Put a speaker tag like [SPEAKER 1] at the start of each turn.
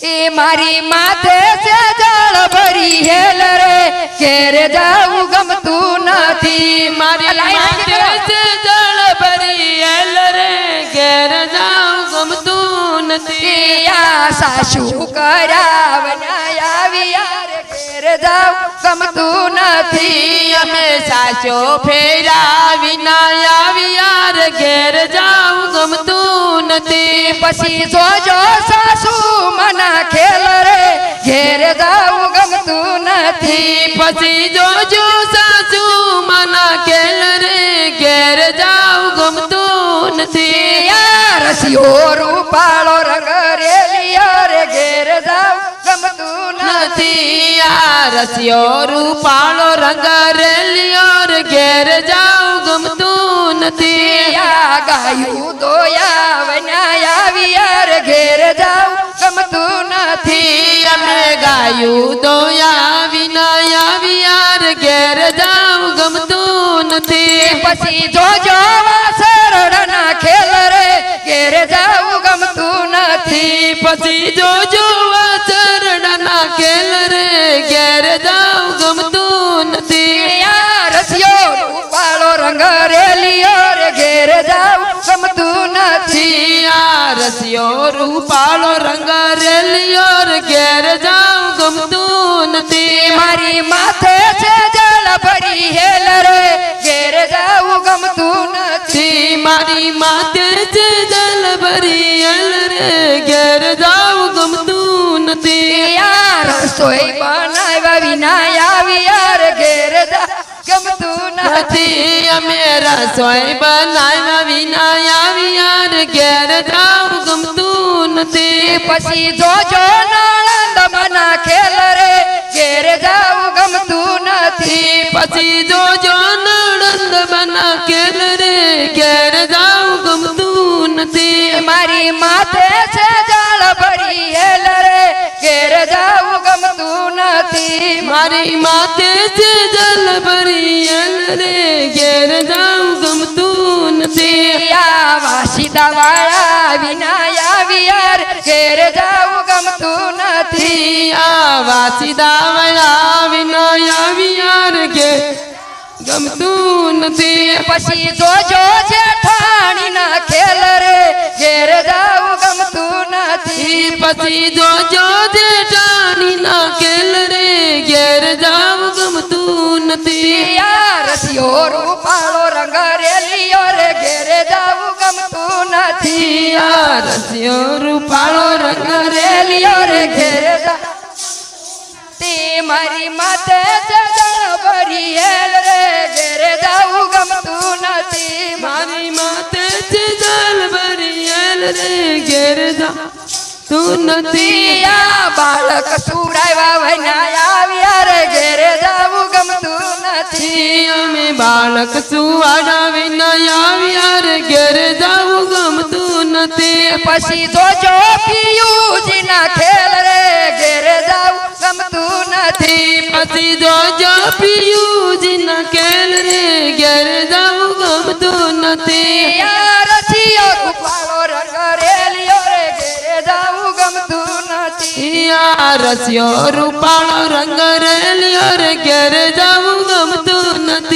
[SPEAKER 1] એ મારી માથે છે જળ ભરી હેલ રે ઘેર જાવું ગમતું નથી
[SPEAKER 2] મારી માથે છે જળ ભરી હેલ રે ઘેર જાવું ગમતું નથી
[SPEAKER 1] આ સાસુ કરાવના આવી યાર ઘેર જાવું ગમતું નથી
[SPEAKER 2] અમે સાચો ફેરા વિના આવી યાર ઘેર જાવું ગમતું નથી
[SPEAKER 1] પછી જોજો સાસુ મના ખેલ રે ઘેર જાવું ગમતું નથી
[SPEAKER 2] પછી જોજો સાસુ મના ખેલ રે ઘેર જાવું ગમતું નથી
[SPEAKER 1] રસિયો રૂપાળો રંગ રેલિયો રે ઘેર જાવું ગમતું નથી
[SPEAKER 2] આ રસિયો રૂપાળો રંગ રેલિયો રે ઘેર જાવું ગમતું નથી
[SPEAKER 1] આ ગાયું દોયા વન્યા આવી યાર ઘેર જાવું ગમતું નથી
[SPEAKER 2] અમે ગાયું દોયા વિના આવી યાર ઘેર જાવું ગમતું નથી
[SPEAKER 1] પછી જોજો વાસરડના ખેલ રે ઘેર જાવું ગમતું નથી
[SPEAKER 2] પછી જોજો વાસરડાના ખેલ રે ઘેર જાવું ગમતું નથી
[SPEAKER 1] રસિયો રૂપાળો રંગ રેલિયો રે ઘેર જાવું ગમતું નથી
[SPEAKER 2] આ રસિયો રૂપાળો રંગ રેલિયો રે ઘેર જાવું ગમતું નથી
[SPEAKER 1] મારી માથે છે જળ ભરી હેલ રે ઘેર જાવું ગમતું નથી
[SPEAKER 2] મારી માથે છે જલ ભરી હેલ રે ઘેર જાવું ગમતું નથી
[SPEAKER 1] રસોઈ બનાવ્યા વિના આવી યાર ઘેર ગમતું નથી
[SPEAKER 2] અમે રસોઈ બનાવ્યા વિના આવી યાર ઘેર જાવું ગમતું નથી
[SPEAKER 1] પછી જોજો નણંદ મના ખેલ રે ઘેર જાવું ગમતું નથી
[SPEAKER 2] પછી જોજો નણંદ બના ખેલ રે ઘેર જાવું ગમતું નથી
[SPEAKER 1] મારી માથે છે જળ ભરી હેલ રે ઘેર જાવું ગમતું નથી
[SPEAKER 2] મારી માથે છે જલ ભરી હેલ રે ઘેર જાવું ગમતું નથી
[SPEAKER 1] વાસીદા વાળા વિના આવી યાર ઘેર જાવું ગમતું નથી
[SPEAKER 2] આ વાસીદા વાળા વિના આવી યાર ઘેર ગમતું નથી
[SPEAKER 1] પછી જોજો જેઠાણી ના ખેલ રે ઘેર જાવું ગમતું નથી
[SPEAKER 2] પછી જોજો જેઠાણી ના ખેલ રે ઘેર જાવું ગમતું નથી
[SPEAKER 1] રસિયો રૂપાળો રંગ રેલિયો રે ઘેર જાવું ગમતું નથી
[SPEAKER 2] આ રસિયો રૂપાળો રંગ
[SPEAKER 1] રેલિયો રે ઘેર તે મારી માથે જળ ભરી હેલ રે ઘેર જાવું ગમતું નથી
[SPEAKER 2] મારી માથે છે જલ ભરી હેલ રે ઘેર જાતું નથી
[SPEAKER 1] આ બાળક સુરાવ્યા વૈના આવ્યા રે ઘેર જાવું ગમતું નથી
[SPEAKER 2] અમે બાળક સુવાડા વિના આવ્યા રે ઘેર જાવું ગમતું નથી
[SPEAKER 1] પછી જોજો પિયુજી ના ખેલ રે ઘેર જાવું ગમતું નથી
[SPEAKER 2] પછી જોજો પિયુજી ના ખેલ રે ઘેર જાવું ગમતું નથી
[SPEAKER 1] રસિયો રૂપાળો રંગ રેલિયો રે ઘેર જાવું ગમતું નથી
[SPEAKER 2] આ રસિયો રૂપાળો રંગ રેલિયો રે ઘેર જાવું ગમતું નથી